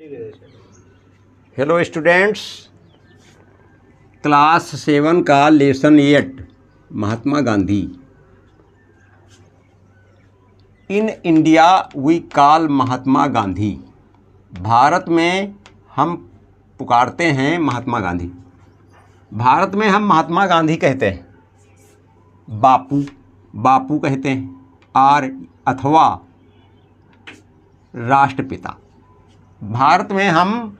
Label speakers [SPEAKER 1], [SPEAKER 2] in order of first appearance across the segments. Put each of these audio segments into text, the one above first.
[SPEAKER 1] Hello students, class 7 का lesson 8 Mahatma Gandhi. In India we call Mahatma Gandhi. Bharat में हम पुकारते हैं महात्मा गांधी। भारत में हम महात्मा गांधी कहते हैं, बापू कहते हैं और अथवा राष्ट्रपिता। भारत में हम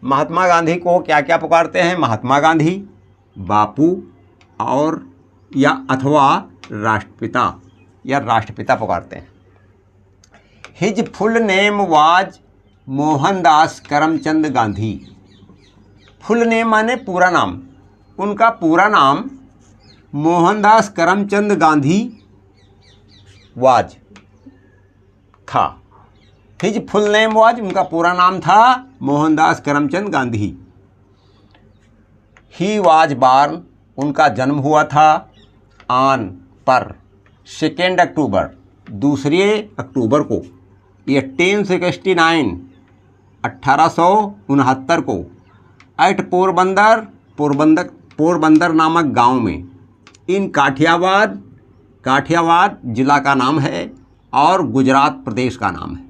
[SPEAKER 1] महात्मा गांधी को क्या क्या पुकारते हैं? महात्मा गांधी, बापू और या अथवा राष्ट्रपिता या राष्ट्रपिता पुकारते हैं। His full name was Mohandas Karamchand Gandhi. Full name माने पूरा नाम। उनका पूरा नाम मोहनदास करमचंद गांधी वाज था। हिज फुल नेम वाज, उनका पूरा नाम था मोहनदास करमचंद गांधी। ही वाज बॉर्न, उनका जन्म हुआ था ऑन पर 2 अक्टूबर, 2 अक्टूबर को 1869 1869 को एट पोरबंदर नामक गांव में। इन काठियावाद जिला का नाम है और गुजरात प्रदेश का नाम है।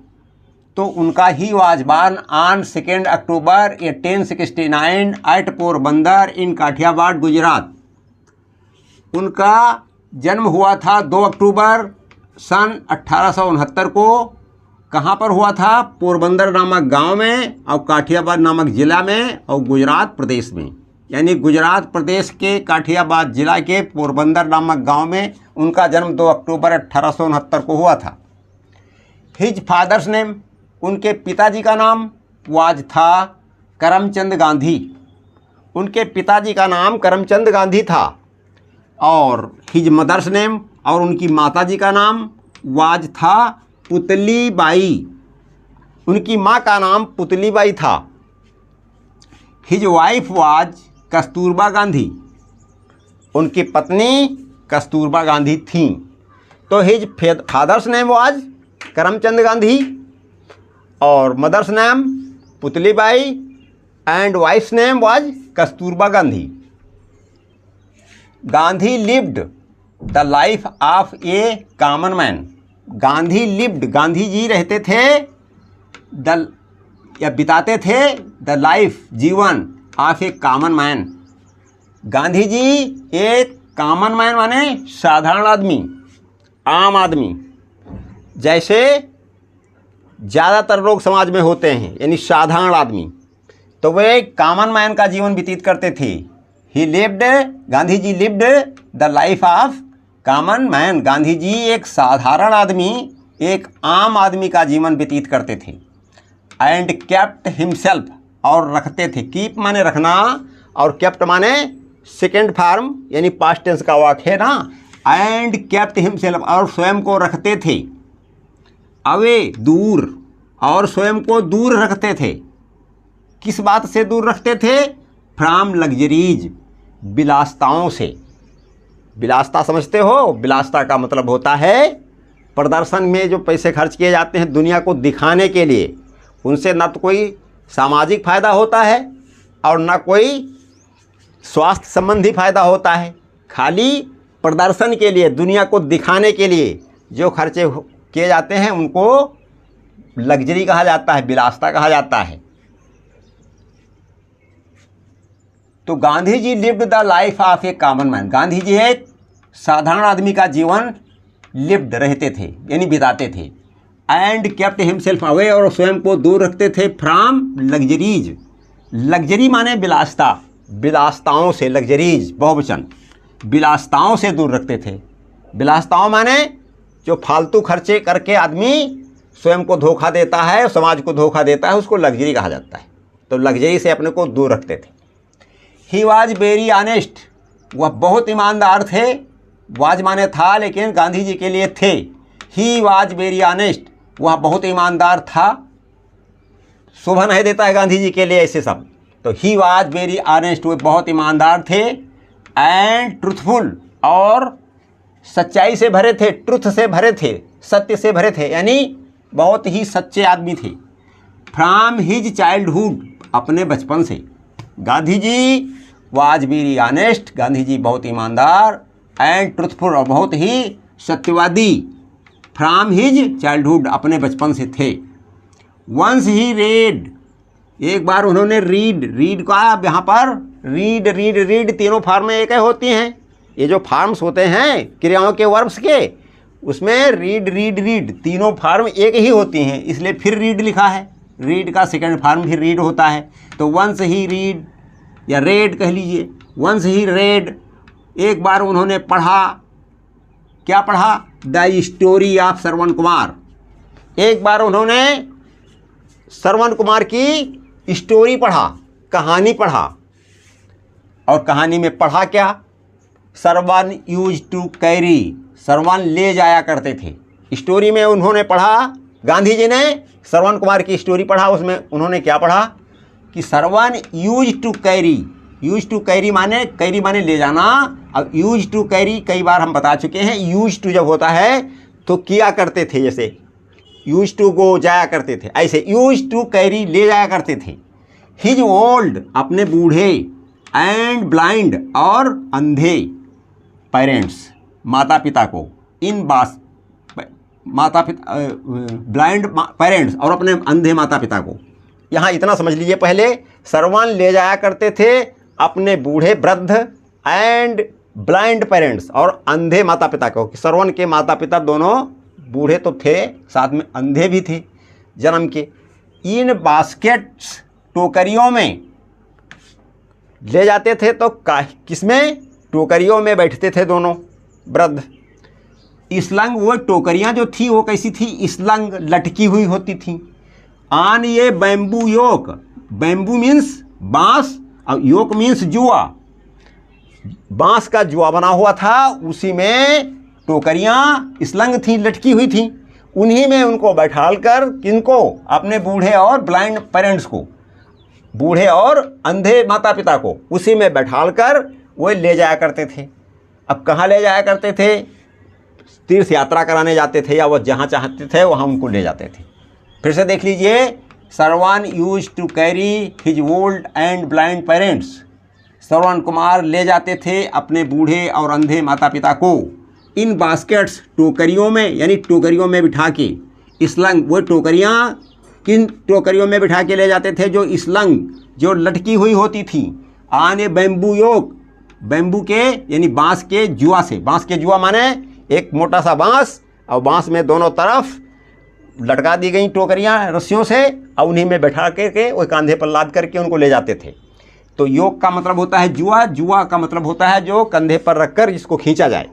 [SPEAKER 1] तो उनका he was born on 2 October 1869 at Porbandar in Kathiawar Gujarat. उनका जन्म हुआ था 2 अक्टूबर सन 1869 को। कहाँ पर हुआ था? पोरबंदर नामक गांव में और काठियावाड़ नामक ज़िला में और गुजरात प्रदेश में। यानी गुजरात प्रदेश के काठियावाड़ ज़िला के पोरबंदर नामक गांव में उनका जन्म 2 अक्टूबर 1869 को हुआ था। हिज फादर्स नेम, उनके पिताजी का नाम वाज था करमचंद गांधी। उनके पिताजी का नाम करमचंद गांधी था। और हिज मदर्स नेम, और उनकी माताजी का नाम वाज था पुतली बाई। उनकी माँ का नाम पुतली बाई था। His wife was Kasturba Gandhi. उनकी पत्नी कस्तूरबा गांधी थीं। तो his father's name was Karamchand Gandhi और mother's name Putli Bai and wife's name was Kasturba Gandhi. Gandhi lived the life of a common man. Gandhi ji रहते थे बिताते थे द लाइफ, जीवन of a common man. Gandhi ji एक कॉमन मैन माने साधारण आदमी, आम आदमी, जैसे ज़्यादातर लोग समाज में होते हैं, यानी साधारण आदमी। तो वे कॉमन मैन का जीवन व्यतीत करते थे। Gandhi ji lived the life of common man. Gandhi ji एक साधारण आदमी, एक आम आदमी का जीवन व्यतीत करते थे। एंड केप्ट हिमसेल्फ, और रखते थे। कीप माने रखना और केप्ट माने सेकेंड फॉर्म यानी पास्ट टेंस का वाक्य है ना। एंड केप्ट हिमसेल्फ, और स्वयं को रखते थे अवे, दूर, और स्वयं को दूर रखते थे। किस बात से दूर रखते थे? फ्रॉम लग्जरीज, विलासताओं से। विलासता समझते हो? विलासता का मतलब होता है प्रदर्शन में जो पैसे खर्च किए जाते हैं दुनिया को दिखाने के लिए। उनसे ना तो कोई सामाजिक फ़ायदा होता है और ना कोई स्वास्थ्य संबंधी फ़ायदा होता है। खाली प्रदर्शन के लिए, दुनिया को दिखाने के लिए जो खर्चे किए जाते हैं उनको लग्जरी कहा जाता है, विलासता कहा जाता है। तो Gandhi ji lived the life of a common man. Gandhi ji एक साधारण आदमी का जीवन लिव्ड रहते थे यानी बिताते थे। एंड केप्ट हिमसेल्फ अवे, और स्वयं को दूर रखते थे फ्रॉम लग्जरीज। लग्जरी माने विलासता, विलासताओं से, लग्जरीज बहुवचन, विलासताओं से दूर रखते थे। विलासताओं माने जो फालतू खर्चे करके आदमी स्वयं को धोखा देता है, समाज को धोखा देता है, उसको लग्जरी कहा जाता है। तो लग्जरी से अपने को दूर रखते थे। ही वाज वेरी ऑनेस्ट, वह बहुत ईमानदार थे। वाज माने था, लेकिन गांधी जी के लिए थे। ही वाज वेरी ऑनेस्ट, वह बहुत ईमानदार था। शोभा नहीं देता है गांधी जी के लिए ऐसे सब। तो ही वाज वेरी ऑनेस्ट, वे बहुत ईमानदार थे। एंड ट्रूथफुल, और सच्चाई से भरे थे, ट्रुथ से भरे थे, सत्य से भरे थे, यानी बहुत ही सच्चे आदमी थे। फ्रॉम हिज चाइल्डहुड, अपने बचपन से। Gandhi ji was very honest, Gandhi ji बहुत ईमानदार, एंड ट्रुथफुल, और बहुत ही सत्यवादी। फ्रॉम हिज चाइल्डहुड, अपने बचपन से थे। वंस ही रेड, एक बार उन्होंने रीड का यहाँ पर रीड तीनों फॉर्म में एक ही होती हैं। ये जो फॉर्म्स होते हैं क्रियाओं के वर्ब्स के, उसमें रीड तीनों फॉर्म एक ही होती हैं, इसलिए फिर रीड लिखा है। रीड का सेकंड फॉर्म भी रीड होता है। तो वंस ही रीड या रेड कह लीजिए, वंस ही रेड, एक बार उन्होंने पढ़ा। क्या पढ़ा? The story of Shravan Kumar. एक बार उन्होंने श्रवण कुमार की स्टोरी पढ़ा, कहानी पढ़ा। और कहानी में पढ़ा क्या? श्रवण यूज टू कैरी, श्रवण ले जाया करते थे। स्टोरी में उन्होंने पढ़ा, गांधी जी ने श्रवण कुमार की स्टोरी पढ़ा, उसमें उन्होंने क्या पढ़ा कि श्रवण यूज टू कैरी माने ले जाना। अब यूज टू कैरी कई बार हम बता चुके हैं। यूज टू जब होता है तो किया करते थे, जैसे यूज टू गो जाया करते थे, ऐसे यूज टू कैरी ले जाया करते थे। हिज ओल्ड, अपने बूढ़े, एंड ब्लाइंड, और अंधे पेरेंट्स, माता पिता को, इन बास माता पिता ब्लाइंड पेरेंट्स और अपने अंधे माता पिता को। यहाँ इतना समझ लीजिए, पहले श्रवण ले जाया करते थे अपने बूढ़े वृद्ध एंड ब्लाइंड पेरेंट्स और अंधे माता पिता को। श्रवण के माता पिता दोनों बूढ़े तो थे, साथ में अंधे भी थे जन्म के। इन बास्केट्स, टोकरियों में ले जाते थे। तो किसमें? टोकरियों में बैठते थे दोनों वृद्ध। स्लंग, वो टोकरियां जो थी वो कैसी थी? स्लंग, लटकी हुई होती थी। आन ये बैम्बू योक, बैम्बू मीन्स बांस और योक मीन्स जुआ, बांस का जुआ बना हुआ था, उसी में टोकरियां स्लंग थी, लटकी हुई थी। उन्हीं में उनको बैठाल कर, किनको? अपने बूढ़े और ब्लाइंड पेरेंट्स को, बूढ़े और अंधे माता पिता को, उसी में बैठाल कर वो ले जाया करते थे। अब कहाँ ले जाया करते थे? तीर्थ यात्रा कराने जाते थे, या वो जहाँ चाहते थे वहाँ उनको ले जाते थे। फिर से देख लीजिए, Shravan used to carry his old and blind parents, Shravan Kumar ले जाते थे अपने बूढ़े और अंधे माता पिता को। इन बास्केट्स, टोकरियों में, यानी टोकरियों में बिठा के। स्लंग, वो टोकरियाँ किन टोकरियों में बिठा के ले जाते थे? जो स्लंग, जो लटकी हुई होती थी। आने बैम्बू योक, बैम्बू के यानी बांस के जुआ से। बांस के जुआ माने एक मोटा सा बांस, और बांस में दोनों तरफ लटका दी गई टोकरियां रस्सियों से, और उन्हीं में बैठा के वो कांधे पर लाद करके उनको ले जाते थे। तो योग का मतलब होता है जुआ, जुआ का मतलब होता है जो कंधे पर रखकर जिसको खींचा जाए।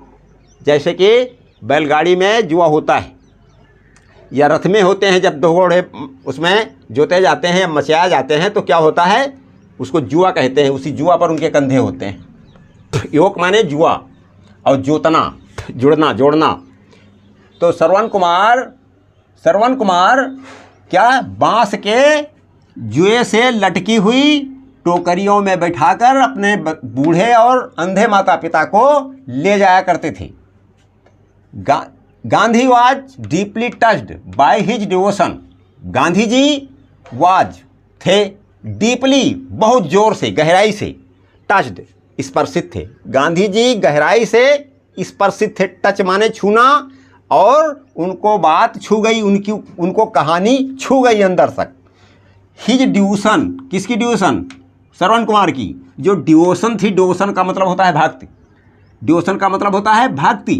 [SPEAKER 1] जैसे कि बैलगाड़ी में जुआ होता है, या रथ में होते हैं, जब दो घोड़े उसमें जोते जाते हैं, मचाए जाते हैं, तो क्या होता है? उसको जुआ कहते हैं। उसी जुआ पर उनके कंधे होते हैं। योग माने जुआ, और जोतना, जुड़ना, जोड़ना। तो श्रवण कुमार क्या? बांस के जुए से लटकी हुई टोकरियों में बैठाकर अपने बूढ़े और अंधे माता पिता को ले जाया करते थे। Gandhi was deeply touched by his devotion, Gandhi ji was थे, डीपली बहुत जोर से, गहराई से, टच्ड स्पर्शित थे। गांधी जी गहराई से स्पर्शित थे। टच माने छूना, और उनको बात छू गई, उनको कहानी छू गई अंदर तक। हिज डिवोशन, किसकी डिवोशन? श्रवण कुमार की। जो डिवोशन थी, डिवोशन का मतलब होता है भक्ति, डिवोशन का मतलब होता है भक्ति।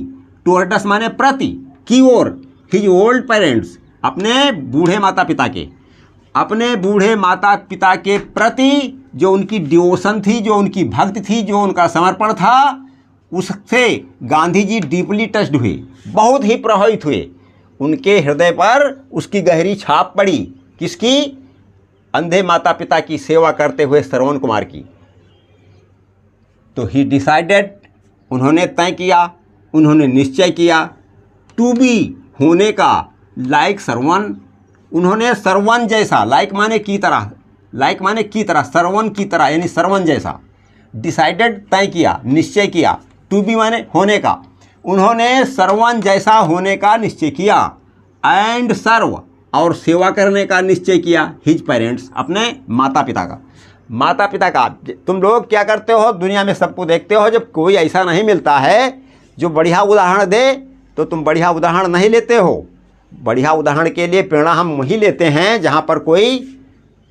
[SPEAKER 1] टुवर्ड्स माने प्रति, की ओर। हिज ओल्ड पेरेंट्स, अपने बूढ़े माता पिता के, अपने बूढ़े माता पिता के प्रति जो उनकी डिवोशन थी, जो उनकी भक्ति थी, जो उनका समर्पण था, उससे गांधी जी डीपली टच्ड हुए, बहुत ही प्रभावित हुए। उनके हृदय पर उसकी गहरी छाप पड़ी। किसकी? अंधे माता पिता की सेवा करते हुए श्रवण कुमार की। तो ही डिसाइडेड, उन्होंने तय किया, उन्होंने निश्चय किया, टू बी, होने का, लाइक श्रवण, उन्होंने श्रवण जैसा, लाइक माने की तरह, लाइक माने की तरह, श्रवण की तरह, यानी श्रवण जैसा। डिसाइडेड, तय किया, निश्चय किया। टू बी माने होने का, उन्होंने श्रवण जैसा होने का निश्चय किया। एंड सर्व, और सेवा करने का निश्चय किया। हिज पेरेंट्स, अपने माता पिता का। माता पिता का तुम लोग क्या करते हो, दुनिया में सबको देखते हो, जब कोई ऐसा नहीं मिलता है जो बढ़िया उदाहरण दे तो तुम बढ़िया उदाहरण नहीं लेते हो। बढ़िया उदाहरण के लिए प्रेरणा हम वही लेते हैं जहाँ पर कोई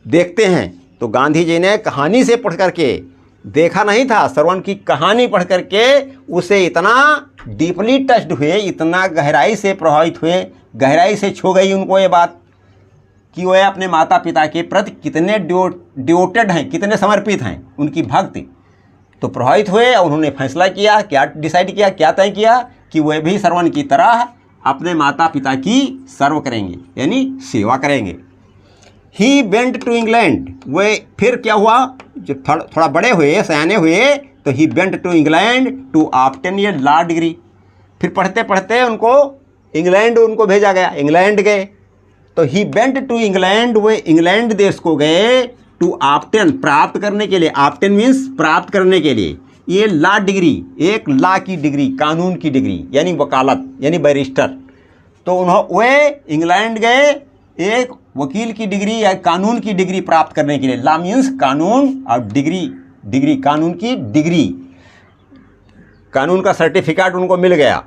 [SPEAKER 1] देखते हैं। तो गांधी जी ने कहानी से पढ़ करके, देखा नहीं था, श्रवण की कहानी पढ़ करके उसे इतना डीपली टच्ड हुए, इतना गहराई से प्रभावित हुए, गहराई से छू गई उनको ये बात कि वह अपने माता पिता के प्रति कितने डिवोटेड हैं, कितने समर्पित हैं, उनकी भक्ति। तो प्रभावित हुए और उन्होंने फैसला किया, क्या डिसाइड किया, क्या तय किया कि वह भी श्रवण की तरह अपने माता पिता की सर्व करेंगे, यानी सेवा करेंगे। ही वेंट टू इंग्लैंड, वे फिर क्या हुआ, जब थोड़ा बड़े हुए, सयाने हुए, तो he went to England to obtain a law degree. फिर पढ़ते पढ़ते उनको इंग्लैंड उनको भेजा गया, इंग्लैंड गए। तो ही वेंट टू इंग्लैंड, वे इंग्लैंड देश को गए टू ऑब्टेन, प्राप्त करने के लिए। ऑब्टेन मीन्स प्राप्त करने के लिए। ये लॉ डिग्री, एक लॉ की डिग्री, कानून की डिग्री, यानी वकालत, यानी बैरिस्टर। तो वे इंग्लैंड गए एक वकील की डिग्री या कानून की डिग्री प्राप्त करने के लिए। लॉ मीन्स कानून और डिग्री कानून की डिग्री, कानून का सर्टिफिकेट उनको मिल गया।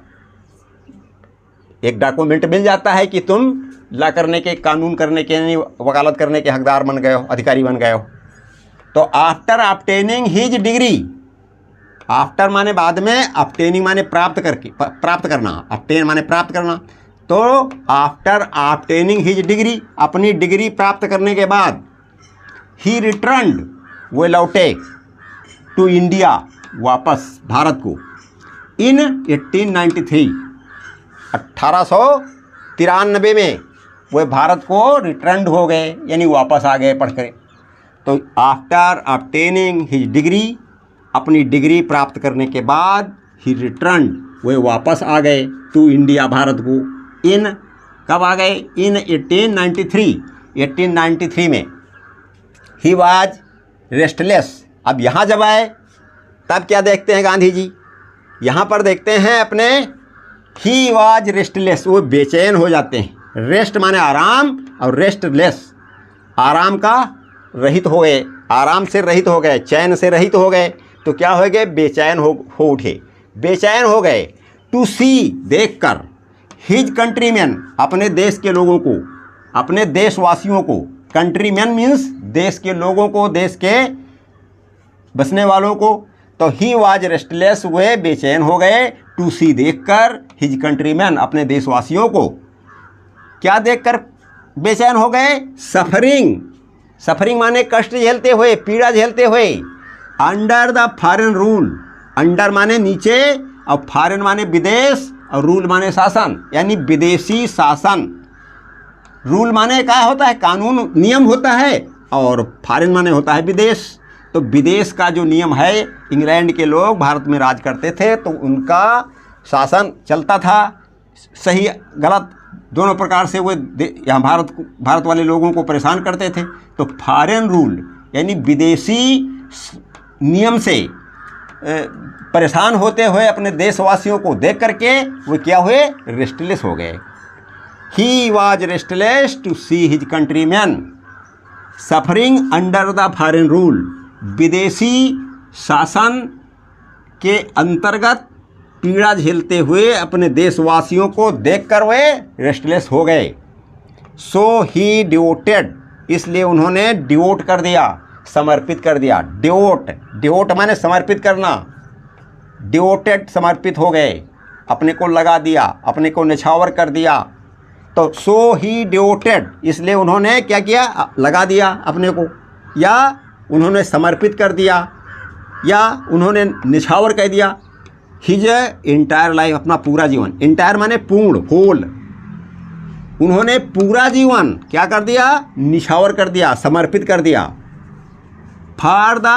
[SPEAKER 1] एक डॉक्यूमेंट मिल जाता है कि तुम लॉ करने के, कानून करने के, यानी वकालत करने के हकदार बन गए हो, अधिकारी बन गए हो। तो after obtaining his degree, after माने बाद में, ऑब्टेनिंग माने प्राप्त करके, प्राप्त करना, ऑब्टेन माने प्राप्त करना। तो आफ्टर ऑब्टेनिंग हिज डिग्री, अपनी डिग्री प्राप्त करने के बाद, ही रिटर्न्ड, वो लौटे टू इंडिया, वापस भारत को, इन 1893, 1893 में वो भारत को रिटर्न्ड हो गए, यानी वापस आ गए पढ़ कर। तो आफ्टर ऑब्टेनिंग हिज डिग्री, अपनी डिग्री प्राप्त करने के बाद, ही रिटर्न्ड, वो वापस आ गए टू इंडिया, भारत को। इन कब आ गए, इन 1893 में। ही वाज रेस्टलेस। अब यहाँ जब आए तब क्या देखते हैं गांधी जी, यहाँ पर देखते हैं अपने, ही वाज रेस्टलेस, वो बेचैन हो जाते हैं। रेस्ट माने आराम और रेस्टलेस, आराम का रहित हो गए, आराम से रहित हो गए, चैन से रहित हो गए। तो क्या हो गए, बेचैन हो उठे, बेचैन हो गए। टू सी, देख कर, हिज कंट्रीमैन, अपने देश के लोगों को, अपने देशवासियों को। कंट्रीमैन मीन्स देश के लोगों को, देश के बसने वालों को। तो ही वाज रेस्टलेस, वे बेचैन हो गए। टू सी, देखकर, हिज कंट्रीमैन, अपने देशवासियों को। क्या देखकर बेचैन हो गए, सफरिंग, सफरिंग माने कष्ट झेलते हुए, पीड़ा झेलते हुए। Under the foreign rule, under माने नीचे और फॉरेन माने विदेश और रूल माने शासन, यानी विदेशी शासन। रूल माने क्या होता है, कानून नियम होता है, और फॉरेन माने होता है विदेश। तो विदेश का जो नियम है, इंग्लैंड के लोग भारत में राज करते थे, तो उनका शासन चलता था, सही गलत दोनों प्रकार से। वो यहाँ भारत वाले लोगों को परेशान करते थे। तो फॉरेन रूल यानी विदेशी नियम से परेशान होते हुए अपने देशवासियों को देख करके वो क्या हुए, रेस्टलेस हो गए। He was restless to see his countryman suffering under the foreign rule, विदेशी शासन के अंतर्गत पीड़ा झेलते हुए अपने देशवासियों को देखकर वे रेस्टलेस हो गए। सो ही डिवोटेड, इसलिए उन्होंने डिवोट कर दिया, समर्पित कर दिया। डिवोट, डिवोट माने समर्पित करना। डिवोटेड, समर्पित हो गए, अपने को लगा दिया, अपने को निछावर कर दिया। तो सो ही डिवोटेड, इसलिए उन्होंने क्या किया, लगा दिया अपने को, या उन्होंने समर्पित कर दिया, या उन्होंने निछावर कर दिया। हिज इंटायर लाइफ, अपना पूरा जीवन, इंटायर माने पूर्ण, होल। उन्होंने पूरा जीवन क्या कर दिया, निछावर कर दिया, समर्पित कर दिया। फॉर द,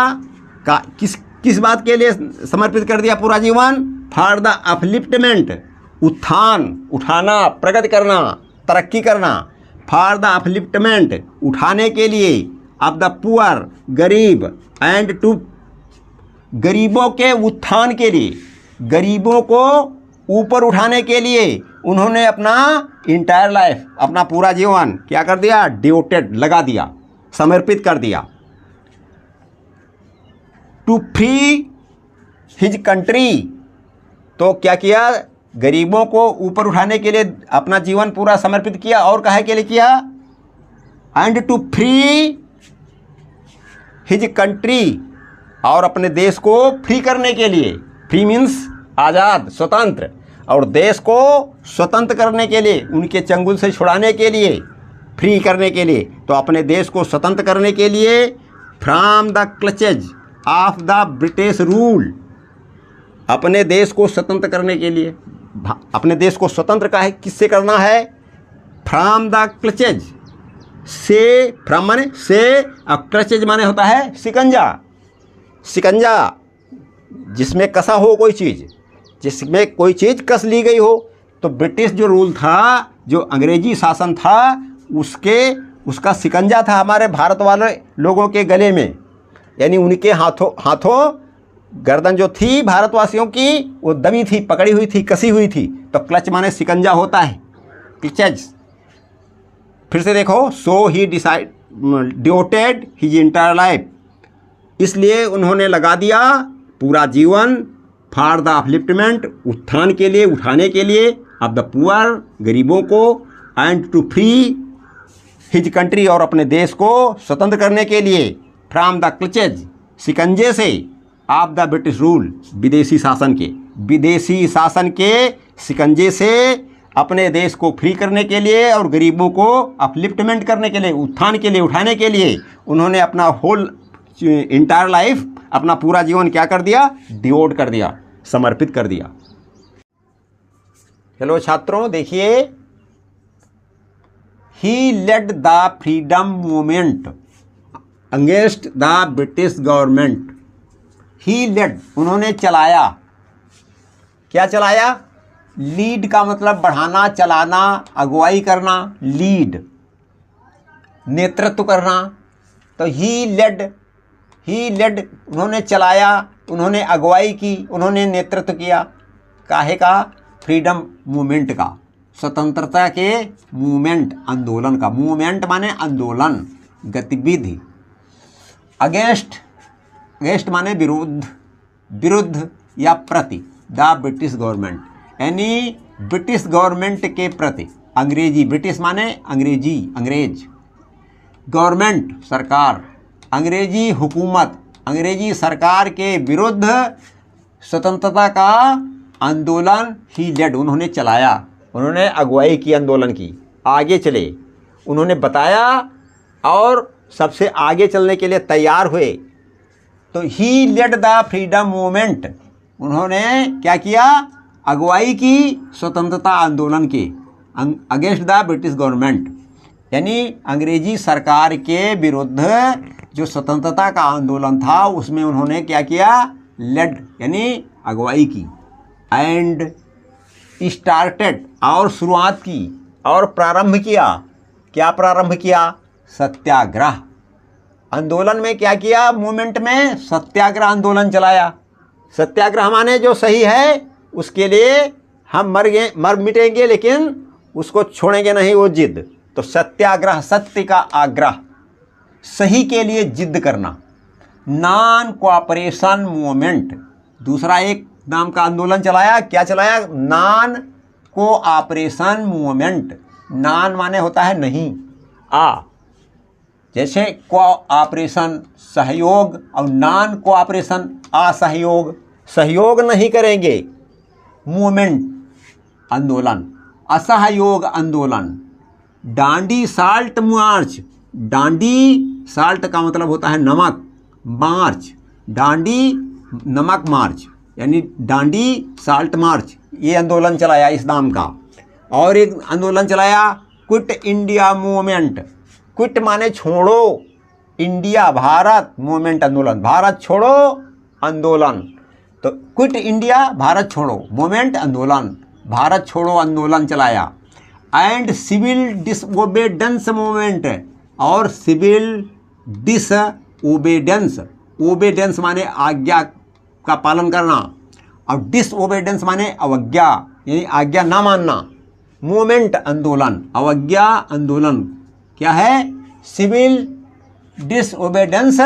[SPEAKER 1] किस बात के लिए समर्पित कर दिया पूरा जीवन, फॉर द अपलिफ्टमेंट, उत्थान, उठाना, प्रगति करना, तरक्की करना। फॉर द अपलिफ्टमेंट, उठाने के लिए, ऑफ द पुअर, गरीब, एंड टू, गरीबों के उत्थान के लिए, गरीबों को ऊपर उठाने के लिए, उन्होंने अपना इंटायर लाइफ, अपना पूरा जीवन क्या कर दिया, डिवोटेड, लगा दिया, समर्पित कर दिया, टू फ्री हिज कंट्री। तो क्या किया, गरीबों को ऊपर उठाने के लिए अपना जीवन पूरा समर्पित किया। और काहे के लिए किया, and to free his country, और अपने देश को फ्री करने के लिए, फ्री मीन्स आज़ाद, स्वतंत्र, और देश को स्वतंत्र करने के लिए, उनके चंगुल से छुड़ाने के लिए, फ्री करने के लिए, तो अपने देश को स्वतंत्र करने के लिए, from the clutches of the British rule, अपने देश को स्वतंत्र करने के लिए, अपने देश को स्वतंत्र का है, किससे करना है, फ्रॉम द क्लचेज से, फ्रॉम माने से, और क्लचेज माने होता है शिकंजा, शिकंजा जिसमें कसा हो कोई चीज़, जिसमें कोई चीज़ कस ली गई हो। तो ब्रिटिश जो रूल था, जो अंग्रेजी शासन था, उसका शिकंजा था हमारे भारत वाले लोगों के गले में, यानी उनके हाथों गर्दन जो थी भारतवासियों की, वो दबी थी, पकड़ी हुई थी, कसी हुई थी। तो क्लच माने शिकंजा होता है, क्लचेज। फिर से देखो, सो ही डिवोटेड हिज इंटायर लाइफ, इसलिए उन्होंने लगा दिया पूरा जीवन, फॉर द अपलिफ्टमेंट, उत्थान के लिए, उठाने के लिए, ऑफ द पुअर, गरीबों को, and to free his country, और अपने देश को स्वतंत्र करने के लिए, फ्रॉम द क्लचेज, शिकंजे से, ऑफ द ब्रिटिश रूल, विदेशी शासन के शिकंजे से अपने देश को फ्री करने के लिए और गरीबों को अपलिफ्टमेंट करने के लिए, उत्थान के लिए, उठाने के लिए उन्होंने अपना होल इंटायर लाइफ, अपना पूरा जीवन क्या कर दिया, डिवोट कर दिया, समर्पित कर दिया। हेलो छात्रों, देखिए, he led the freedom movement against the British government. He led, उन्होंने चलाया, क्या चलाया, लीड का मतलब बढ़ाना, चलाना, अगुवाई करना, लीड, नेतृत्व करना। तो ही लेड, उन्होंने चलाया, उन्होंने अगुवाई की, उन्होंने नेतृत्व किया, काहे का, फ्रीडम मूवमेंट का, स्वतंत्रता के मूवमेंट, आंदोलन का, मूवमेंट माने आंदोलन, गतिविधि, अगेंस्ट माने विरुद्ध या प्रति, द ब्रिटिश गवर्नमेंट, यानी ब्रिटिश गवर्नमेंट के प्रति, अंग्रेजी, ब्रिटिश माने अंग्रेजी, अंग्रेज, गवर्नमेंट सरकार, अंग्रेजी हुकूमत, अंग्रेजी सरकार के विरुद्ध स्वतंत्रता का आंदोलन ही लेड, उन्होंने चलाया, उन्होंने अगुवाई की, आंदोलन की, आगे चले, उन्होंने बताया और सबसे आगे चलने के लिए तैयार हुए। तो ही लेड द फ्रीडम मूवमेंट, उन्होंने क्या किया, अगुवाई की स्वतंत्रता आंदोलन की, अगेंस्ट द ब्रिटिश गवर्नमेंट, यानी अंग्रेजी सरकार के विरुद्ध जो स्वतंत्रता का आंदोलन था, उसमें उन्होंने क्या किया, लेड यानी अगुवाई की, एंड स्टार्टेड, और शुरुआत की, और प्रारंभ किया, क्या प्रारंभ किया, सत्याग्रह आंदोलन में क्या किया, मूवमेंट में सत्याग्रह आंदोलन चलाया। सत्याग्रह माने जो सही है उसके लिए हम मर मिटेंगे, लेकिन उसको छोड़ेंगे नहीं, वो जिद। तो सत्याग्रह, सत्य का आग्रह, सही के लिए जिद करना। नॉन कोऑपरेशन मूवमेंट, दूसरा एक नाम का आंदोलन चलाया, क्या चलाया, नॉन कोऑपरेशन मूवमेंट। नॉन माने होता है नहीं, जैसे कोऑपरेशन सहयोग, और नॉन कोऑपरेशन असहयोग, सहयोग नहीं करेंगे, मूवमेंट आंदोलन, असहयोग आंदोलन। डांडी साल्ट मार्च, डांडी साल्ट का मतलब होता है नमक, मार्च, डांडी नमक मार्च, यानी डांडी साल्ट मार्च, ये आंदोलन चलाया इस नाम का। और एक आंदोलन चलाया क्विट इंडिया मूवमेंट। क्विट माने छोड़ो, इंडिया भारत, मूवमेंट आंदोलन, भारत छोड़ो आंदोलन। तो क्विट इंडिया, भारत छोड़ो, मूवमेंट आंदोलन, भारत छोड़ो आंदोलन चलाया। एंड सिविल डिसओबेडेंस मूवमेंट, और सिविल डिसओबेडेंस, ओबेडेंस माने आज्ञा का पालन करना, और डिसओबेडेंस माने अवज्ञा, यानी आज्ञा ना मानना, मूवमेंट आंदोलन, अवज्ञा आंदोलन क्या है? सिविल डिसओबेडेंस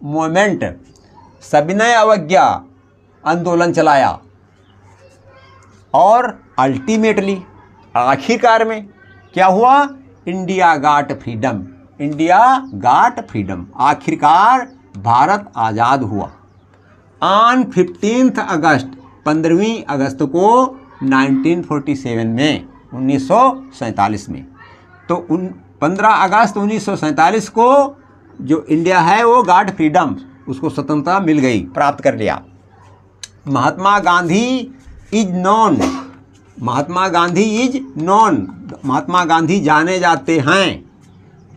[SPEAKER 1] मूवमेंट, सविनय अवज्ञा आंदोलन चलाया। और अल्टीमेटली आखिरकार में क्या हुआ? इंडिया गाट फ्रीडम, इंडिया गाट फ्रीडम, आखिरकार भारत आज़ाद हुआ। ऑन 15 अगस्त, 15वीं अगस्त को 1947 में, 1947 में। तो 15 अगस्त 1947 को जो इंडिया है वो गाट फ्रीडम, उसको स्वतंत्रता मिल गई, प्राप्त कर लिया। Mahatma Gandhi is known, Mahatma Gandhi is known, Mahatma Gandhi जाने जाते हैं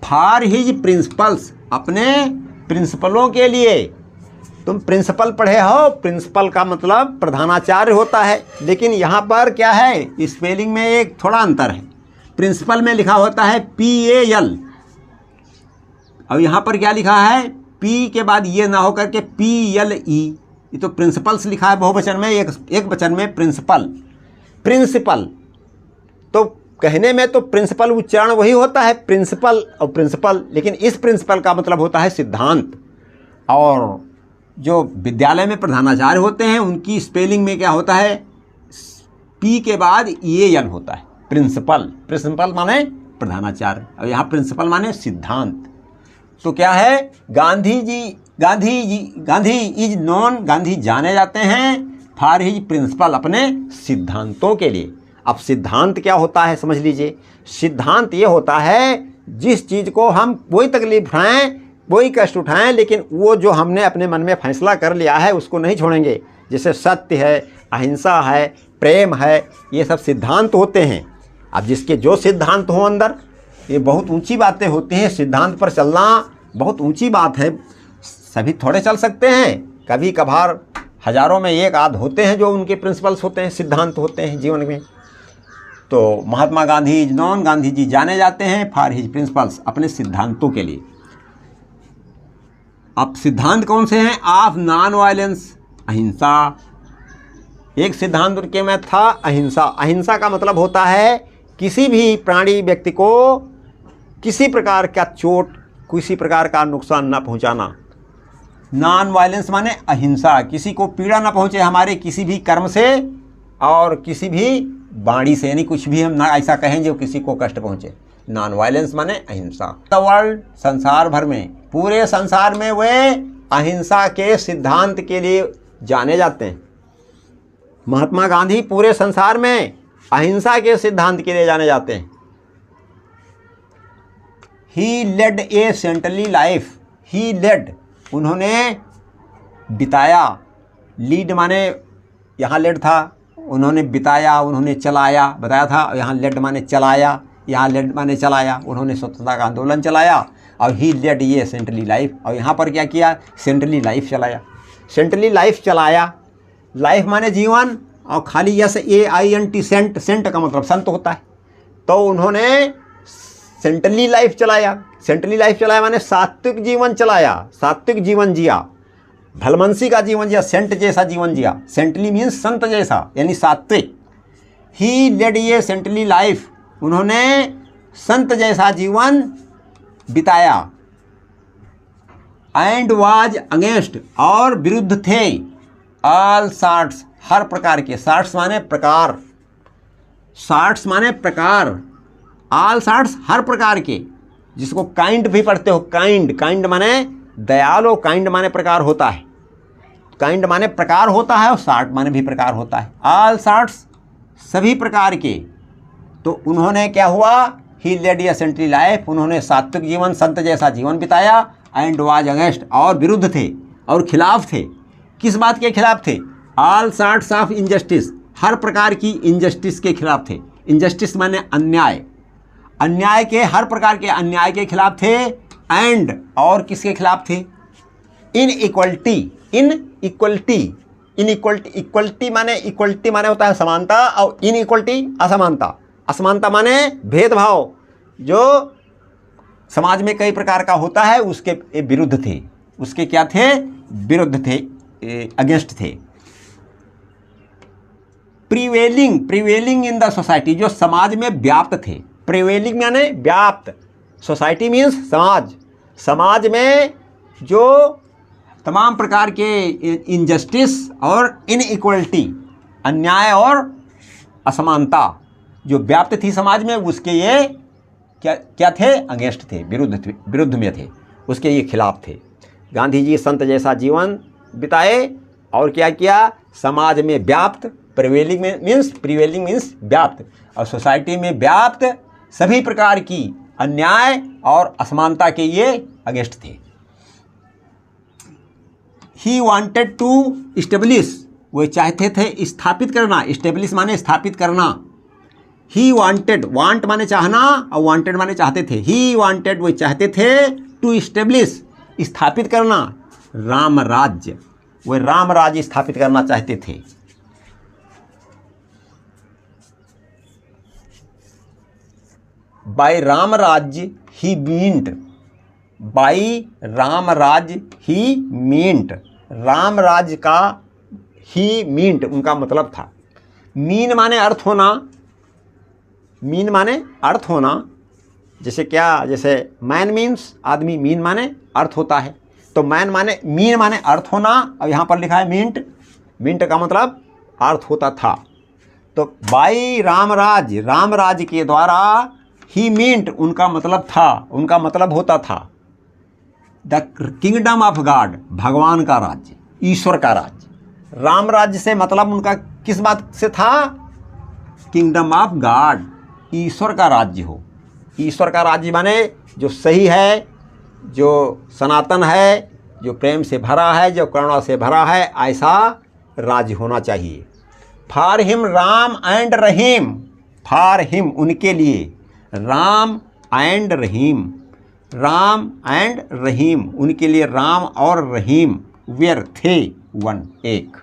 [SPEAKER 1] फॉर हिज प्रिंसिपल्स, अपने प्रिंसिपलों के लिए। तुम प्रिंसिपल पढ़े हो, प्रिंसिपल का मतलब प्रधानाचार्य होता है, लेकिन यहाँ पर क्या है, स्पेलिंग में एक थोड़ा अंतर है। प्रिंसिपल में लिखा होता है PAL, और यहाँ पर क्या लिखा है? P के बाद ये ना हो करके PLE, ये तो प्रिंसिपल्स लिखा है बहुवचन में, एक वचन में प्रिंसिपल। प्रिंसिपल तो कहने में तो प्रिंसिपल उच्चारण वही होता है, प्रिंसिपल और प्रिंसिपल, लेकिन इस प्रिंसिपल का मतलब होता है सिद्धांत। और जो विद्यालय में प्रधानाचार्य होते हैं उनकी स्पेलिंग में क्या होता है? P के बाद EAL होता है, प्रिंसिपल। प्रिंसिपल माने प्रधानाचार्य, और यहाँ प्रिंसिपल माने सिद्धांत। तो क्या है? गांधी इज नॉन, गांधी जाने जाते हैं फॉर हिज प्रिंसिपल, अपने सिद्धांतों के लिए। अब सिद्धांत क्या होता है समझ लीजिए। सिद्धांत ये होता है जिस चीज़ को हम कोई तकलीफ उठाएं, कोई कष्ट उठाएं, लेकिन वो जो हमने अपने मन में फैसला कर लिया है उसको नहीं छोड़ेंगे। जैसे सत्य है, अहिंसा है, प्रेम है, ये सब सिद्धांत होते हैं। अब जिसके जो सिद्धांत हो अंदर, ये बहुत ऊंची बातें होती हैं। सिद्धांत पर चलना बहुत ऊंची बात है, सभी थोड़े चल सकते हैं। कभी कभार हजारों में एक आध होते हैं जो उनके प्रिंसिपल्स होते हैं, सिद्धांत होते हैं जीवन में। तो महात्मा गांधी इज नॉन, गांधी जी जाने जाते हैं फॉर हिज प्रिंसिपल्स, अपने सिद्धांतों के लिए। अब सिद्धांत कौन से हैं? ऑफ नॉन वायलेंस, अहिंसा। एक सिद्धांत उनके में था अहिंसा। अहिंसा का मतलब होता है किसी भी प्राणी व्यक्ति को किसी प्रकार का चोट, किसी प्रकार का नुकसान न पहुंचाना। नॉन वायलेंस माने अहिंसा, किसी को पीड़ा न पहुंचे हमारे किसी भी कर्म से और किसी भी वाणी से, यानी कुछ भी हम ना ऐसा कहें जो किसी को कष्ट पहुंचे। नॉन वायलेंस माने अहिंसा। द वर्ल्ड, संसार भर में, पूरे संसार में वे अहिंसा के सिद्धांत के लिए जाने जाते हैं। महात्मा गांधी पूरे संसार में अहिंसा के सिद्धांत के लिए जाने जाते हैं। ही लेड ए सेंटली लाइफ, ही लेड, उन्होंने बिताया, लीड माने यहाँ लेड था, उन्होंने बिताया, उन्होंने चलाया, बताया था, यहाँ लेड माने चलाया, यहाँ लेड माने चलाया, उन्होंने स्वतंत्रता का आंदोलन चलाया। और ही लेड ये सेंटली लाइफ, और यहाँ पर क्या किया? सेंटली लाइफ चलाया। सेंटली लाइफ चलाया, लाइफ माने जीवन, और खाली SAINT, सेंट, सेंट का मतलब संत होता है। तो उन्होंने सेंटली लाइफ चलाया। सेंटली लाइफ चलाया माने सात्विक जीवन चलाया, सात्विक जीवन जिया, भलमनसी का जीवन जिया, सेंट जैसा जीवन जिया। सेंटली मीन्स संत जैसा, यानी सात्विक। ही लेड ये सेंटली लाइफ, उन्होंने संत जैसा जीवन बिताया। एंड वाज अगेंस्ट, और विरुद्ध थे, ऑल सॉर्ट्स, हर प्रकार के, सॉर्ट्स माने प्रकार, सॉर्ट्स माने प्रकार, ऑल सॉर्ट्स हर प्रकार के, जिसको काइंड भी पढ़ते हो, काइंड, काइंड माने दयालु, काइंड माने प्रकार होता है, काइंड माने प्रकार होता है, और सॉर्ट माने भी प्रकार होता है। ऑल सॉर्ट्स सभी प्रकार के। तो उन्होंने क्या हुआ? ही लेड ए सेंटली लाइफ, उन्होंने सात्विक जीवन, संत जैसा जीवन बिताया। एंड वाज अगेंस्ट, और विरुद्ध थे और खिलाफ थे। किस बात के खिलाफ थे? ऑल सॉर्ट्स ऑफ इनजस्टिस, हर प्रकार की इनजस्टिस के खिलाफ थे। इनजस्टिस माने अन्याय, अन्याय के, हर प्रकार के अन्याय के खिलाफ थे। एंड, और किसके खिलाफ थे? इनइक्वलिटी, इनइक्वलिटी, इनइक्वलिटी, इक्वलिटी माने होता है समानता, और इनइक्वलिटी असमानता। असमानता माने भेदभाव, जो समाज में कई प्रकार का होता है, उसके विरुद्ध थे। उसके क्या थे? विरुद्ध थे, अगेंस्ट थे। प्रिवेलिंग इन द सोसाइटी, जो समाज में व्याप्त थे। प्रिवेलिंग यानी व्याप्त, सोसाइटी मीन्स समाज, समाज में जो तमाम प्रकार के इनजस्टिस और इनइक्वलिटी, अन्याय और असमानता जो व्याप्त थी समाज में, उसके ये क्या थे, अगेंस्ट थे, विरुद्ध में थे, उसके ये खिलाफ थे। गांधी जी संत जैसा जीवन बिताए और क्या किया, समाज में व्याप्त, प्रिवेलिंग मीन्स व्याप्त, और सोसाइटी में व्याप्त सभी प्रकार की अन्याय और असमानता के ये अगेंस्ट थे। ही वांटेड टू इस्टेब्लिश, वो चाहते थे स्थापित करना, इस्टेब्लिश माने स्थापित करना। ही वांटेड, वांट माने चाहना और वांटेड माने चाहते थे। ही वांटेड, वो चाहते थे, टू इस्टेब्लिश स्थापित करना, राम राज्य, वो राम राज्य स्थापित करना चाहते थे। बाय राम राज्य ही मींट, बाई राम राज्य ही मींट, राम राज्य का ही मींट उनका मतलब था। मीन माने अर्थ होना, मीन माने अर्थ होना, जैसे क्या, जैसे मैन मीन्स आदमी, मीन माने अर्थ होता है, तो मैन माने, मीन माने अर्थ होना, और यहाँ पर लिखा है मींट, मींट का मतलब अर्थ होता था। तो बाई रामराज, रामराज के द्वारा, ही मींट उनका मतलब था, उनका मतलब होता था द किंगडम ऑफ गॉड, भगवान का राज्य, ईश्वर का राज्य। राम राज्य से मतलब उनका किस बात से था, किंगडम ऑफ गॉड, ईश्वर का राज्य हो। ईश्वर का राज्य माने जो सही है, जो सनातन है, जो प्रेम से भरा है, जो करुणा से भरा है, ऐसा राज्य होना चाहिए। For him Ram and Rahim, for him उनके लिए, राम एंड रहीम, राम एंड रहीम उनके लिए, राम और रहीम वेर थे वन, एक,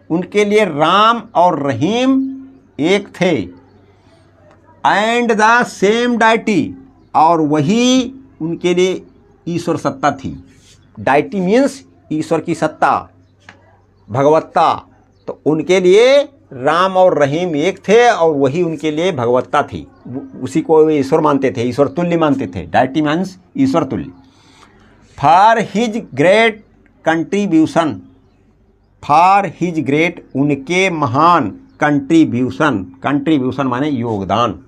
[SPEAKER 1] उनके लिए राम और रहीम एक थे। एंड द सेम डाइटी, और वही उनके लिए ईश्वर सत्ता थी। डाइटी मीन्स ईश्वर की सत्ता, भगवत्ता, तो उनके लिए राम और रहीम एक थे और वही उनके लिए भगवत्ता थी, उसी को वे ईश्वर मानते थे, ईश्वर तुल्य मानते थे। डाइटी मीन्स ईश्वर तुल्य। For his great contribution, for his great उनके महान, कंट्रीब्यूशन, कंट्रीब्यूशन माने योगदान,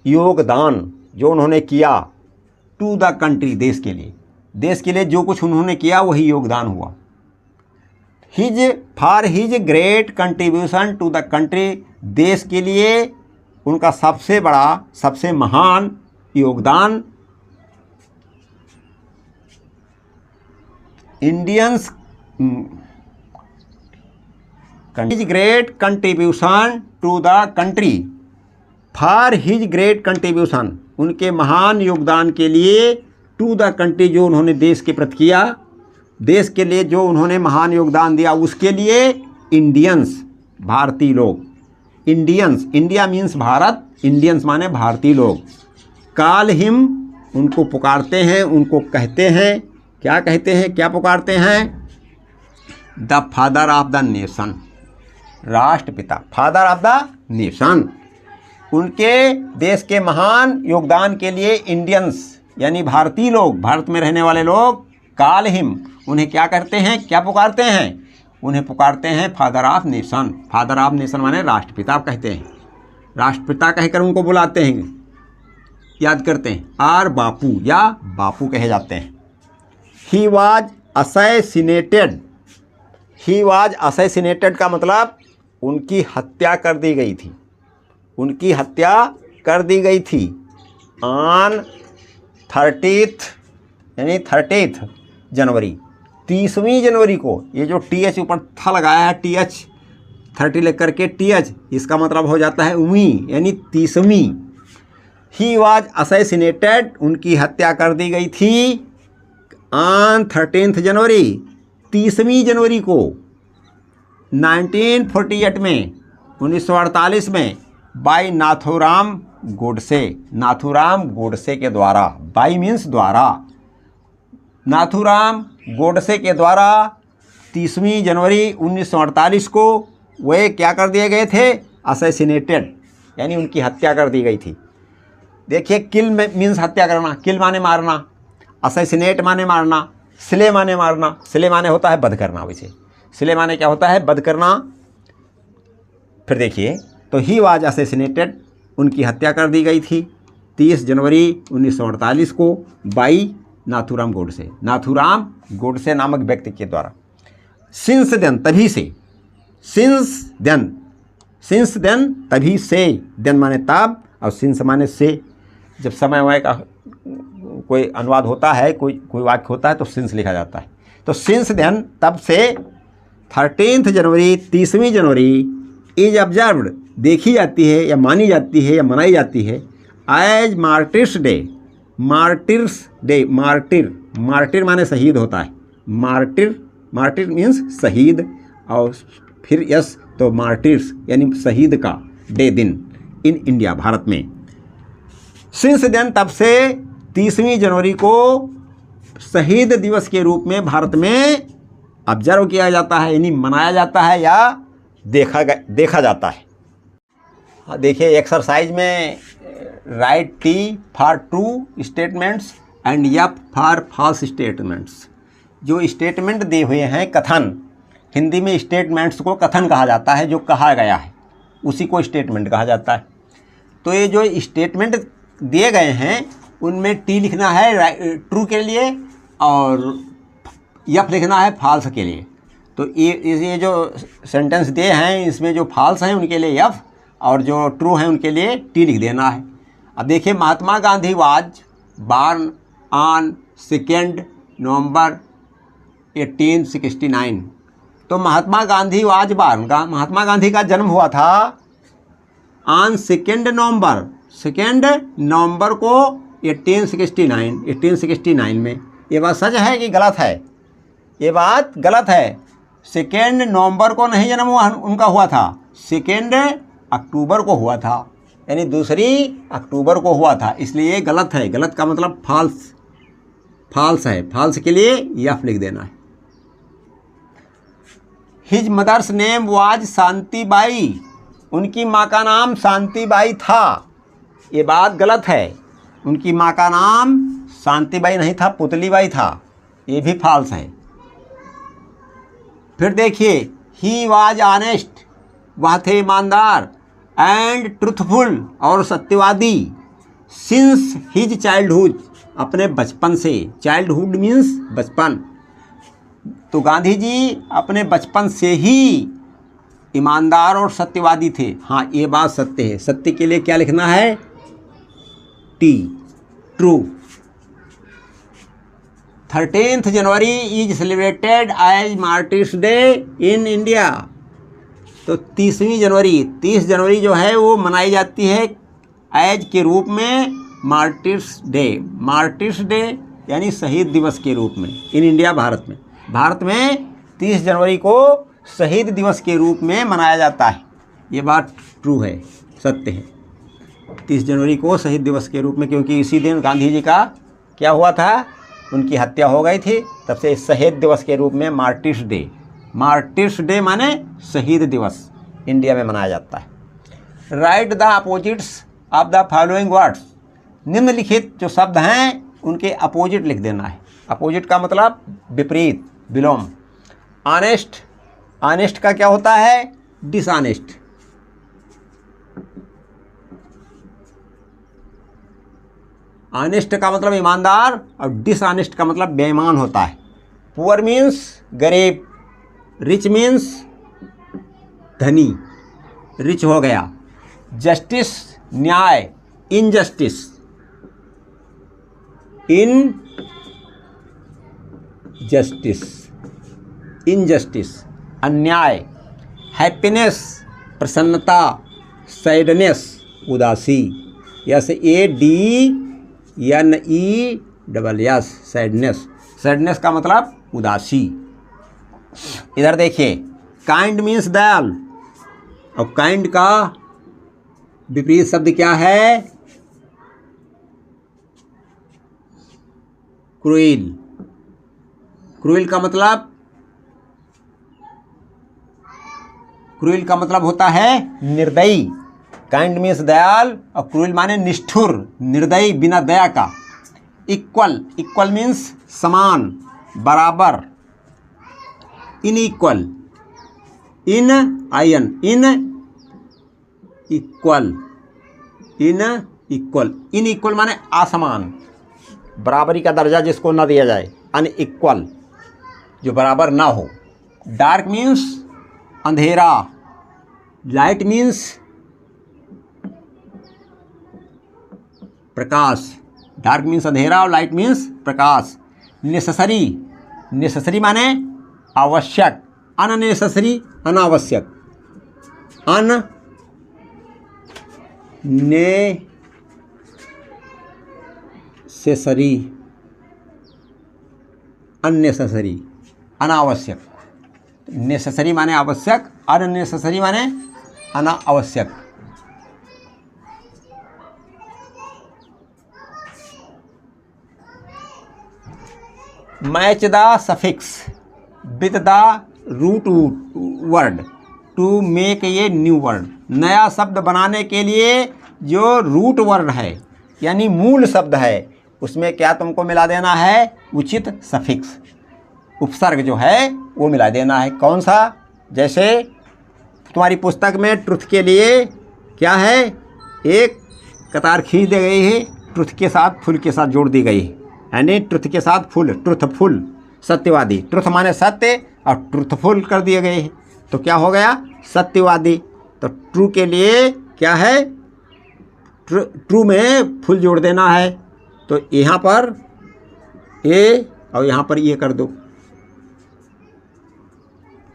[SPEAKER 1] योगदान जो उन्होंने किया, टू द कंट्री देश के लिए, देश के लिए जो कुछ उन्होंने किया वही योगदान हुआ। His, for his great contribution to the country, देश के लिए उनका सबसे बड़ा, सबसे महान योगदान। Indians, his great contribution to the country, for his great contribution उनके महान योगदान के लिए, टू द कंट्री जो उन्होंने देश के प्रति किया, देश के लिए जो उन्होंने महान योगदान दिया उसके लिए, इंडियंस भारतीय लोग, Indians, India means Bharat, Indians माने भारतीय लोग। कॉल हिम उनको पुकारते हैं, उनको कहते हैं, क्या कहते हैं, क्या पुकारते हैं, the father of the nation, राष्ट्रपिता, फादर ऑफ द नेशन। उनके देश के महान योगदान के लिए इंडियंस यानी भारतीय लोग, भारत में रहने वाले लोग, कॉल हिम उन्हें क्या करते हैं, क्या पुकारते हैं, उन्हें पुकारते हैं father of nation. Father of nation माने राष्ट्रपिता कहते हैं, राष्ट्रपिता कहकर उनको बुलाते हैं, याद करते हैं, और बापू या बापू कहे जाते हैं। He was assassinated, he was assassinated का मतलब उनकी हत्या कर दी गई थी, उनकी हत्या कर दी गई थी। ऑन 30th यानी 30th जनवरी, 30वीं जनवरी को, ये जो TH ऊपर था लगाया है, TH 30 लेकर के TH, इसका मतलब हो जाता है वीं यानी 30वीं। ही वाज असैसिनेटेड उनकी हत्या कर दी गई थी। ऑन 13th जनवरी 30वीं जनवरी को 1948 में 1948 में बाई नाथूराम गोडसे, नाथूराम गोडसे के द्वारा, बाई मीन्स द्वारा, नाथूराम गोडसे के द्वारा 30वीं जनवरी 1948 को वे क्या कर दिए गए थे, असैसिनेटेड यानी उनकी हत्या कर दी गई थी। देखिए, किल मीन्स हत्या करना, किल माने मारना, असैसिनेट माने मारना, स्ले माने मारना, स्ले माने होता है वध करना। वैसे स्ले माने क्या होता है? वध करना। फिर देखिए, तो ही वाज असैसिनेटेड, उनकी हत्या कर दी गई थी 30 जनवरी 1948 को बाई नाथूराम गोडसे, नाथूराम गोडसे नामक व्यक्ति के द्वारा। सिंस देन, तभी से, सिंस देन तभी से, देन माने तब और सिंस माने से। जब समय वय का कोई अनुवाद होता है, कोई वाक्य होता है तो सिंस लिखा जाता है। तो सिंस देन, तब से 13 जनवरी, 30वीं जनवरी इज ऑब्जर्व्ड, देखी जाती है या मानी जाती है या मनाई जाती है as martyrs day. मार्टिर्स day, martyr माने शहीद होता है, मार्टिर मीन्स शहीद, और फिर यस तो मार्टिर्स यानी शहीद का डे, दिन, इन इंडिया, भारत में। सिंस देन, तब से 30वीं जनवरी को शहीद दिवस के रूप में भारत में ऑब्जर्व किया जाता है, यानी मनाया जाता है या देखा जाता है। देखिए, एक्सरसाइज में write T for true statements and F for false statements. जो स्टेटमेंट दिए हुए हैं, कथन, हिंदी में स्टेटमेंट्स को कथन कहा जाता है, जो कहा गया है उसी को स्टेटमेंट कहा जाता है। तो ये जो स्टेटमेंट दिए गए हैं उनमें टी लिखना है ट्रू के लिए और एफ लिखना है फॉल्स के लिए। तो ये जो सेंटेंस दिए हैं इसमें जो फॉल्स हैं उनके लिए एफ और जो ट्रू हैं उनके लिए टी लिख देना है। अब देखिए, Mahatma Gandhi was born on 2 नवंबर 1869। तो महात्मा गांधी वाज बॉर्न, महात्मा गांधी का जन्म हुआ था ऑन 2 नवंबर को 1869 में। ये बात सच है कि गलत है? ये बात गलत है। 2 नवंबर को नहीं जन्म उनका हुआ था, 2 अक्टूबर को हुआ था, यानी 2 अक्टूबर को हुआ था, इसलिए ये गलत है। गलत का मतलब फॉल्स है। फॉल्स के लिए यफ लिख देना है। His mother's name was Shantibai, उनकी माँ का नाम शांतिबाई था। ये बात गलत है। उनकी माँ का नाम शांतिबाई नहीं था, पुतलीबाई था। ये भी फॉल्स है। फिर देखिए, ही वाज ऑनेस्ट, वह थे ईमानदार, एंड ट्रूथफुल और सत्यवादी, सिंस हिज चाइल्डहुड, अपने बचपन से। चाइल्डहुड मीन्स बचपन। तो गांधी जी अपने बचपन से ही ईमानदार और सत्यवादी थे। हाँ, ये बात सत्य है। सत्य के लिए क्या लिखना है? T, true. 13 January is celebrated as martyrs day in India. तो 30 जनवरी जो है वो मनाई जाती है एज के रूप में मार्टिर्स डे यानी शहीद दिवस के रूप में इन इंडिया, भारत में 30 जनवरी को शहीद दिवस के रूप में मनाया जाता है। ये बात ट्रू है, सत्य है। 30 जनवरी को शहीद दिवस के रूप में, क्योंकि इसी दिन गांधी जी का क्या हुआ था, उनकी हत्या हो गई थी, तब से शहीद दिवस के रूप में मार्टिर्स डे माने शहीद दिवस इंडिया में मनाया जाता है। Right the opposites of the following words, निम्नलिखित जो शब्द हैं उनके अपोजिट लिख देना है। अपोजिट का मतलब विपरीत, विलोम। ऑनेस्ट का क्या होता है? डिसऑनेस्ट। ऑनेस्ट का मतलब ईमानदार और डिसऑनेस्ट का मतलब बेईमान होता है। पुअर मीन्स गरीब, रिच मीन्स धनी, रिच हो गया। जस्टिस न्याय, इनजस्टिस अन्याय। हैप्पीनेस प्रसन्नता, सैडनेस उदासी, SADNESS सैडनेस का मतलब उदासी। इधर देखिए, काइंड मीन्स दयाल, और काइंड का विपरीत शब्द क्या है? क्रूएल। क्रूएल का मतलब क्रूएल का मतलब होता है निर्दयी। काइंड मीन्स दयाल और क्रूएल माने निष्ठुर, निर्दयी, बिना दया का। इक्वल, इक्वल मीन्स समान, बराबर। Inequal, in ion, in equal, in equal, in equal माने असमान, बराबरी का दर्जा जिसको ना दिया जाए, अनइक्वल, जो बराबर ना हो। डार्क मीन्स अंधेरा, लाइट मीन्स प्रकाश। डार्क मीन्स अंधेरा और लाइट मीन्स प्रकाश। नेसेसरी, नेसेसरी माने आवश्यक, अननेसेसरी अनावश्यक। अननेसेसरी, अननेसेसरी अनावश्यक। नेसेसरी माने आवश्यक, अननेसेसरी माने अनावश्यक। Match the suffix with the root word to make a new word. नया शब्द बनाने के लिए जो रूट वर्ड है यानी मूल शब्द है उसमें क्या तुमको मिला देना है? उचित सफिक्स, उपसर्ग जो है वो मिला देना है। कौन सा? जैसे तुम्हारी पुस्तक में ट्रुथ के लिए क्या है? एक कतार खींच दी गई है, ट्रुथ के साथ फुल के साथ जोड़ दी गई है, यानी ट्रुथ के साथ फुल, ट्रुथफुल, सत्यवादी। ट्रुथ माने सत्य और ट्रुथफुल कर दिए गए हैं तो क्या हो गया? सत्यवादी। तो ट्रू के लिए क्या है? ट्रू में फुल जोड़ देना है। तो यहाँ पर ए और यहाँ पर ये कर दो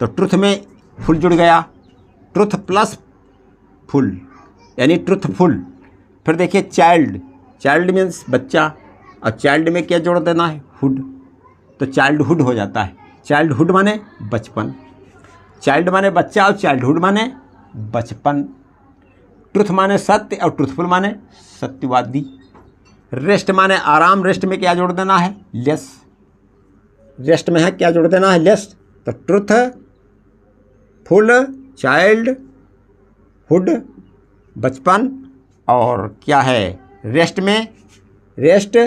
[SPEAKER 1] तो ट्रुथ में फुल जुड़ गया। ट्रुथ प्लस फुल यानी ट्रुथफुल। फिर देखिए चाइल्ड, चाइल्ड मीन्स बच्चा और चाइल्ड में क्या जोड़ देना है? हुड, तो चाइल्डहुड हो जाता है। चाइल्डहुड माने बचपन, चाइल्ड माने बच्चा और चाइल्डहुड माने बचपन। ट्रुथ माने सत्य और ट्रुथफुल माने सत्यवादी। रेस्ट माने आराम, रेस्ट में क्या जोड़ देना है? लेस। रेस्ट में है क्या जोड़ देना है? लेस। तो ट्रुथ फुल, चाइल्ड हुड, बचपन, और क्या है? रेस्ट में रेस्ट,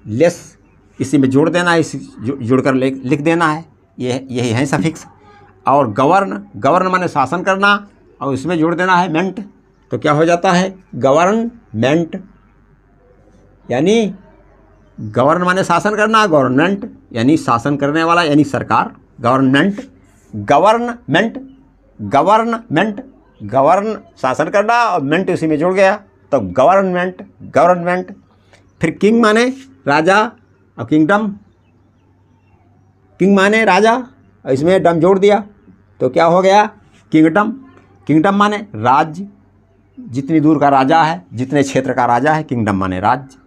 [SPEAKER 1] लेस, इसी में जोड़ देना है, इसी जोड़कर लिख देना है। यही है सफिक्स। और गवर्न, गवर्न माने शासन करना और इसमें जोड़ देना है मेंट, तो क्या हो जाता है? गवर्नमेंट। यानी गवर्न माने शासन करना, गवर्नमेंट यानी शासन करने वाला यानी सरकार, गवर्नमेंट। गवर्नमेंट, गवर्नमेंट, गवर्न शासन करना और मेंट इसी में जुड़ गया तो गवर्नमेंट, गवर्नमेंट। फिर किंग माने राजा और किंगडम, किंग माने राजा और इसमें डम जोड़ दिया तो क्या हो गया? किंगडम। किंगडम माने राज्य, जितनी दूर का राजा है, जितने क्षेत्र का राजा है, किंगडम माने राज्य।